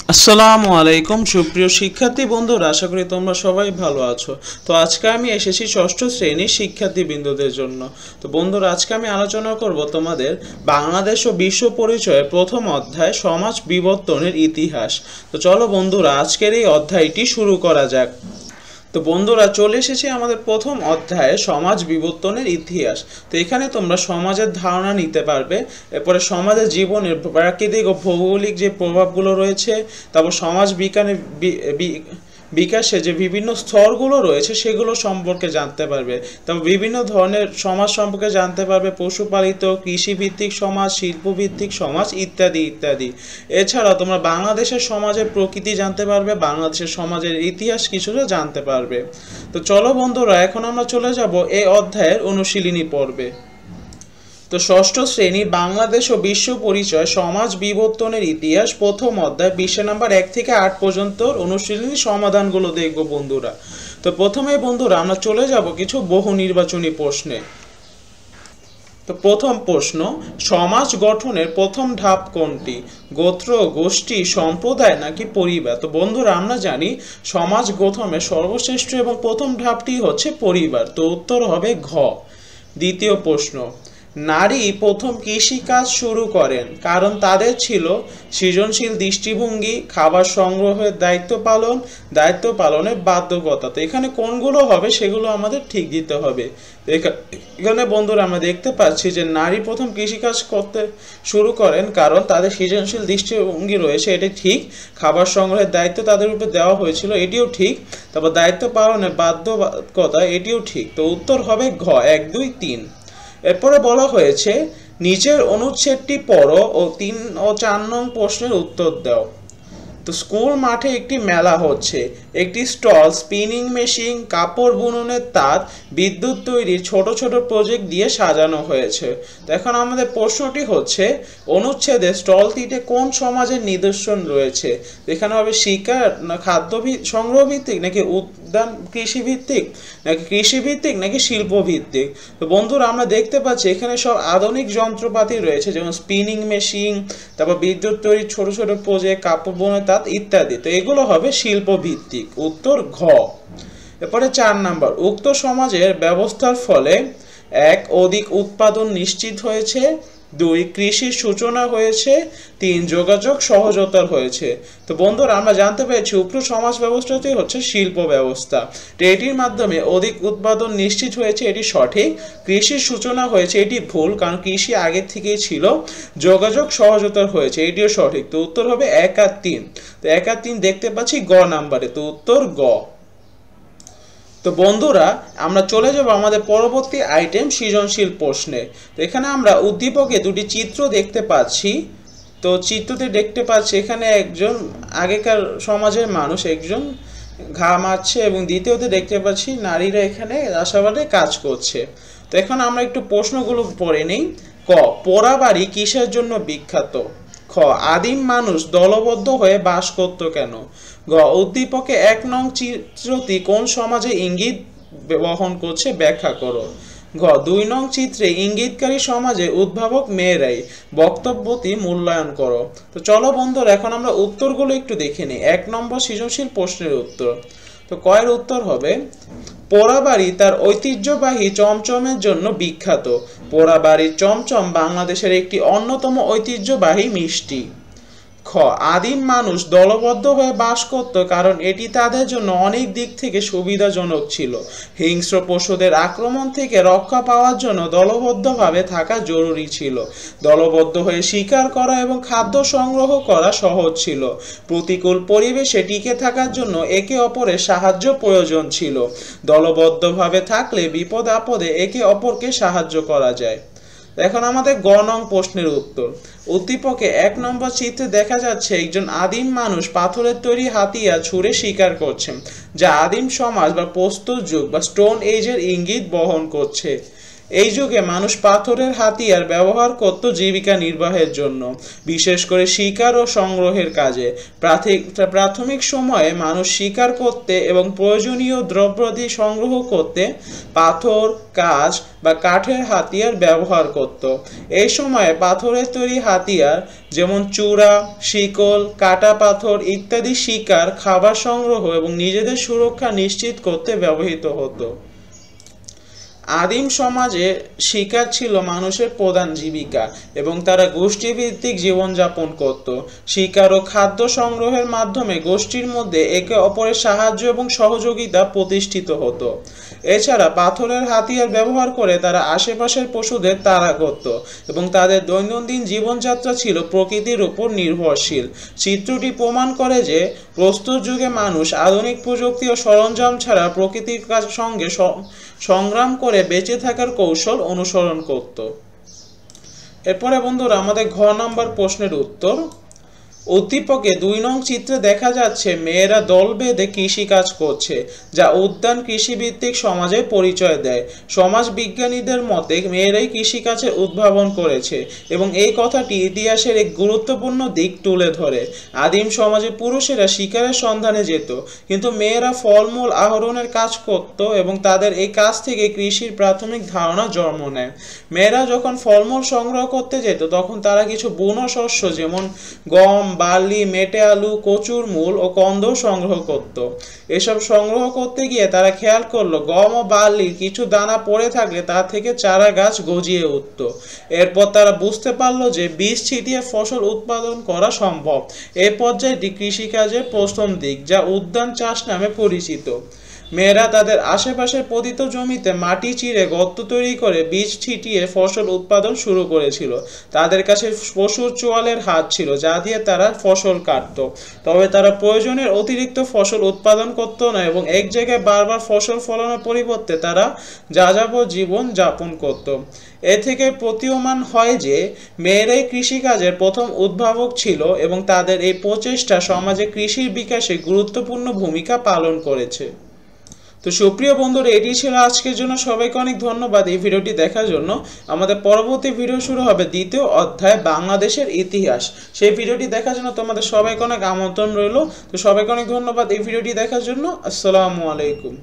আসসালামু আলাইকুম সুপ্রিয় শিক্ষার্থী বন্ধুরা, আশা করি তোমরা সবাই ভালো আছো। তো আজকে আমি এসেছি ষষ্ঠ শ্রেণীর শিক্ষার্থীবৃন্দদের জন্য। তো বন্ধুরা, আজকে আমি আলোচনা করব তোমাদের বাংলাদেশ ও বিশ্ব পরিচয়ের প্রথম অধ্যায় সমাজ বিবর্তনের ইতিহাস। তো চলো বন্ধুরা, আজকের এই অধ্যায়টি শুরু করা যাক। তো বন্ধুরা, চলে এসেছি আমাদের প্রথম অধ্যায়ে সমাজ বিবর্তনের ইতিহাস। তো এখানে তোমরা সমাজের ধারণা নিতে পারবে, এরপরে সমাজের জীবনের প্রাকৃতিক ও ভৌগোলিক যে প্রভাবগুলো রয়েছে, তারপর সমাজ বিকাশে যে বিভিন্ন স্তরগুলো রয়েছে সেগুলো সম্পর্কে জানতে পারবে। তারপর বিভিন্ন ধরনের সমাজ সম্পর্কে জানতে পারবে, পশুপালিত, কৃষিভিত্তিক সমাজ, শিল্পভিত্তিক সমাজ ইত্যাদি ইত্যাদি। এছাড়া তোমরা বাংলাদেশের সমাজের প্রকৃতি জানতে পারবে, বাংলাদেশের সমাজের ইতিহাস কিছুটা জানতে পারবে। তো চলো বন্ধুরা, এখন আমরা চলে যাব এই অধ্যায়ের অনুশীলনী পর্বে। তো ষষ্ঠ শ্রেণী বাংলাদেশ ও বিশ্ব পরিচয় সমাজ বিবর্তনের ইতিহাস প্রথম অধ্যায় বিষয় নাম্বার 1 থেকে 8 পর্যন্ত অনুশীলনী সমাধানগুলো দেখব বন্ধুরা। তো প্রথমে বন্ধুরা আমরা চলে যাব কিছু বহু নির্বাচনী প্রশ্নে। তো প্রথম প্রশ্ন, সমাজ গঠনের প্রথম ধাপ কোনটি? গোত্র, গোষ্ঠী, সম্প্রদায় নাকি পরিবার? তো বন্ধুরা, আমরা জানি সমাজ গঠনের সর্বশ্রেষ্ঠ এবং প্রথম ধাপটি হচ্ছে পরিবার। তো উত্তর হবে ঘ। দ্বিতীয় প্রশ্ন, নারী প্রথম কৃষিকাজ শুরু করেন কারণ তাদের ছিল সৃজনশীল দৃষ্টিভঙ্গি, খাবার সংগ্রহের দায়িত্ব পালনের বাধ্যকতা। তো এখানে কোনগুলো হবে সেগুলো আমাদের ঠিক দিতে হবে। এখানে বন্ধুরা আমরা দেখতে পাচ্ছি যে নারী প্রথম কৃষিকাজ করতে শুরু করেন কারণ তাদের সৃজনশীল দৃষ্টিভঙ্গি রয়েছে, এটি ঠিক। খাবার সংগ্রহের দায়িত্ব তাদের উপর দেওয়া হয়েছিল, এটিও ঠিক। তারপর দায়িত্ব পালনের বাধ্যকতা, এটিও ঠিক। তো উত্তর হবে ঘ, 1, 2, 3। এরপরে বলা হয়েছে নিচের অনুচ্ছেদটি পড়ো ও 3 ও 4 নং প্রশ্নের উত্তর দাও। তো স্কুল মাঠে একটি মেলা হচ্ছে, একটি স্টল স্পিনিং মেশিন, কাপড় বুননের তাঁত, বিদ্যুৎ তৈরির ছোট ছোট প্রজেক্ট দিয়ে সাজানো হয়েছে। তো এখন আমাদের প্রশ্নটি হচ্ছে অনুচ্ছেদে স্টলটিতে কোন সমাজের নিদর্শন রয়েছে? এখানে হবে শিকার না খাদ্য সংগ্রহ ভিত্তিক, নাকি উদ্যান কৃষিভিত্তিক, নাকি কৃষিভিত্তিক, নাকি শিল্পভিত্তিক? তো বন্ধুরা, আমরা দেখতে পাচ্ছি এখানে সব আধুনিক যন্ত্রপাতি রয়েছে, যেমন স্পিনিং মেশিন, তারপর বিদ্যুৎ তৈরির ছোট ছোট প্রজেক্ট, কাপড় বোনের তাঁত ইত্যাদি। তো এগুলো হবে শিল্প ভিত্তিক, উত্তর ঘ। এরপরে 4 নাম্বার, উক্ত সমাজের ব্যবস্থার ফলে 1, অধিক উৎপাদন নিশ্চিত হয়েছে, 2, কৃষির সূচনা হয়েছে, 3, যোগাযোগ সহজতর হয়েছে। তো বন্ধুরা, আমরা জানতে পেরেছি উক্ত সমাজ ব্যবস্থাটি হচ্ছে শিল্প ব্যবস্থা। তো এটির মাধ্যমে অধিক উৎপাদন নিশ্চিত হয়েছে, এটি সঠিক। কৃষির সূচনা হয়েছে, এটি ভুল, কারণ কৃষি আগে থেকেই ছিল। যোগাযোগ সহজতর হয়েছে, এটিও সঠিক। তো উত্তর হবে 1 আর 3। তো 1 আর 3 দেখতে পাচ্ছি গ নাম্বারে, তো উত্তর গ। তো বন্ধুরা, আমরা চলে যাব আমাদের পরবর্তী আইটেম সৃজনশীল প্রশ্নে। তো এখানে আমরা উদ্দীপকে দুটি চিত্র দেখতে পাচ্ছি। তো চিত্রতে দেখতে পাচ্ছি এখানে একজন আগেকার সমাজের মানুষ একজন ঘাম মারছে, এবং দ্বিতীয়তে দেখতে পাচ্ছি নারীরা এখানে চাষাবাদে কাজ করছে। তো এখন আমরা একটু প্রশ্নগুলো পড়ে নিই। ক, পোড়াবাড়ি কিসের জন্য বিখ্যাত? খ, আদিম মানুষ দলবদ্ধ হয়ে বাস করত কেন? গ, উদ্দীপকে 1 নং চিত্রটি কোন সমাজে ইঙ্গিত বহন করছে ব্যাখ্যা করো। ঘ, 2 নং চিত্রে ইঙ্গিতকারী সমাজে উদ্ভাবক মেয়েরাই, বক্তব্যটি মূল্যায়ন করো। তো চলো বন্ধুরা, এখন আমরা উত্তরগুলো একটু দেখে নিই। 1 নম্বর সৃজনশীল প্রশ্নের উত্তর। তো কয়ের উত্তর হবে পোড়াবাড়ি তার ঐতিহ্যবাহী চমচমের জন্য বিখ্যাত। পোড়াবাড়ির চমচম বাংলাদেশের একটি অন্যতম ঐতিহ্যবাহী মিষ্টি। খ, আদিম মানুষ দলবদ্ধ হয়ে বাস করত কারণ এটি তাদের জন্য অনেক দিক থেকে সুবিধাজনক ছিল। হিংস্র পশুদের আক্রমণ থেকে রক্ষা পাওয়ার জন্য দলবদ্ধভাবে থাকা জরুরি ছিল। দলবদ্ধ হয়ে শিকার করা এবং খাদ্য সংগ্রহ করা সহজ ছিল। প্রতিকূল পরিবেশে টিকে থাকার জন্য একে অপরের সাহায্য প্রয়োজন ছিল। দলবদ্ধভাবে থাকলে বিপদ আপদে একে অপরকে সাহায্য করা যায়। এখন আমাদের গ নং প্রশ্নের উত্তর। উদ্দীপকে 1 নম্বর চিত্রে দেখা যাচ্ছে একজন আদিম মানুষ পাথরের তৈরি হাতিয়ার ছুঁড়ে শিকার করছেন, যা আদিম সমাজ বা প্রস্তর যুগ বা স্টোন এজের ইঙ্গিত বহন করছে। এই যুগে মানুষ পাথরের হাতিয়ার ব্যবহার করত জীবিকা নির্বাহের জন্য, বিশেষ করে শিকার ও সংগ্রহের কাজে। প্রাথমিক সময়ে মানুষ শিকার করতে এবং প্রয়োজনীয় দ্রব্যাদি সংগ্রহ করতে পাথর, কাঁচ বা কাঠের হাতিয়ার ব্যবহার করত। এই সময়ে পাথরের তৈরি হাতিয়ার যেমন চূড়া, শিকল, কাটা পাথর ইত্যাদি শিকার, খাবার সংগ্রহ এবং নিজেদের সুরক্ষা নিশ্চিত করতে ব্যবহৃত হতো। আদিম সমাজে শিকার ছিল মানুষের প্রধান জীবিকা এবং তারা গোষ্ঠীভিত্তিক জীবনযাপন করত। শিকার ও খাদ্য সংগ্রহের মাধ্যমে গোষ্ঠীর মধ্যে একে অপরের সাহায্য এবং সহযোগিতা প্রতিষ্ঠিত হতো। এছাড়া পাথরের হাতিয়ার ব্যবহার করে তারা আশেপাশের পশুদের তাড়া করত এবং তাদের দৈনন্দিন জীবনযাত্রা ছিল প্রকৃতির উপর নির্ভরশীল। চিত্রটি প্রমাণ করে যে প্রস্তর যুগে মানুষ আধুনিক প্রযুক্তি ও সরঞ্জাম ছাড়া প্রকৃতির সঙ্গে সংগ্রাম করে বেঁচে থাকার কৌশল অনুসরণ করত। এরপরে বন্ধুরা আমাদের ঘ নাম্বার প্রশ্নের উত্তর। উদ্দীপকে 2 নং চিত্রে দেখা যাচ্ছে মেয়েরা দল বেঁধে কৃষি কাজ করছে, যা উদ্যান কৃষিভিত্তিক সমাজের পরিচয় দেয়। সমাজ বিজ্ঞানীদের মতে মেয়েরাই কৃষিকাজের উদ্ভাবন করেছে এবং এই কথাটি ইতিহাসের এক গুরুত্বপূর্ণ দিক তুলে ধরে। আদিম সমাজে পুরুষেরা শিকারের সন্ধানে যেত, কিন্তু মেয়েরা ফলমূল আহরণের কাজ করত এবং তাদের এই কাজ থেকে কৃষির প্রাথমিক ধারণা জন্ম নেয়। মেয়েরা যখন ফলমূল সংগ্রহ করতে যেত তখন তারা কিছু বুনো শস্য যেমন গম, বার্লি, মেটে আলু, কচুর মূল ও কন্দ সংগ্রহ করত। এসব সংগ্রহ করতে গিয়ে তারা খেয়াল করলো গম ও বার্লির কিছু দানা পড়ে থাকলে তা থেকে চারা গাছ গজিয়ে উঠত। এরপর তারা বুঝতে পারলো যে বীজ ছিটিয়ে ফসল উৎপাদন করা সম্ভব। এই পর্যায়টি কৃষিকাজের প্রথম দিক, যা উদ্যান চাষ নামে পরিচিত। মেয়েরা তাদের আশেপাশের পতিত জমিতে মাটি চিরে গর্ত তৈরি করে বীজ ছিটিয়ে ফসল উৎপাদন শুরু করেছিল। তাদের কাছে পশুর চোয়ালের হাত ছিল, যা দিয়ে তারা ফসল কাটত। তবে তারা প্রয়োজনের অতিরিক্ত ফসল উৎপাদন করত না এবং এক জায়গায় বারবার ফসল ফলানোর পরিবর্তে তারা যাযাবর জীবন যাপন করত। এ থেকে প্রতীয়মান হয় যে মেয়েরাই কৃষিকাজের প্রথম উদ্ভাবক ছিল এবং তাদের এই প্রচেষ্টা সমাজে কৃষির বিকাশে গুরুত্বপূর্ণ ভূমিকা পালন করেছে। তো সুপ্রিয় বন্ধুরা, এটি ছিল আজকের জন্য। সবাইকে অনেক ধন্যবাদ এই ভিডিওটি দেখার জন্য। আমাদের পরবর্তী ভিডিও শুরু হবে 2য় অধ্যায় বাংলাদেশের ইতিহাস। সেই ভিডিওটি দেখার জন্য তোমাদের সবাইকে অনেক আমন্ত্রণ রইল। তো সবাইকে অনেক ধন্যবাদ এই ভিডিওটি দেখার জন্য। আসসালামু আলাইকুম।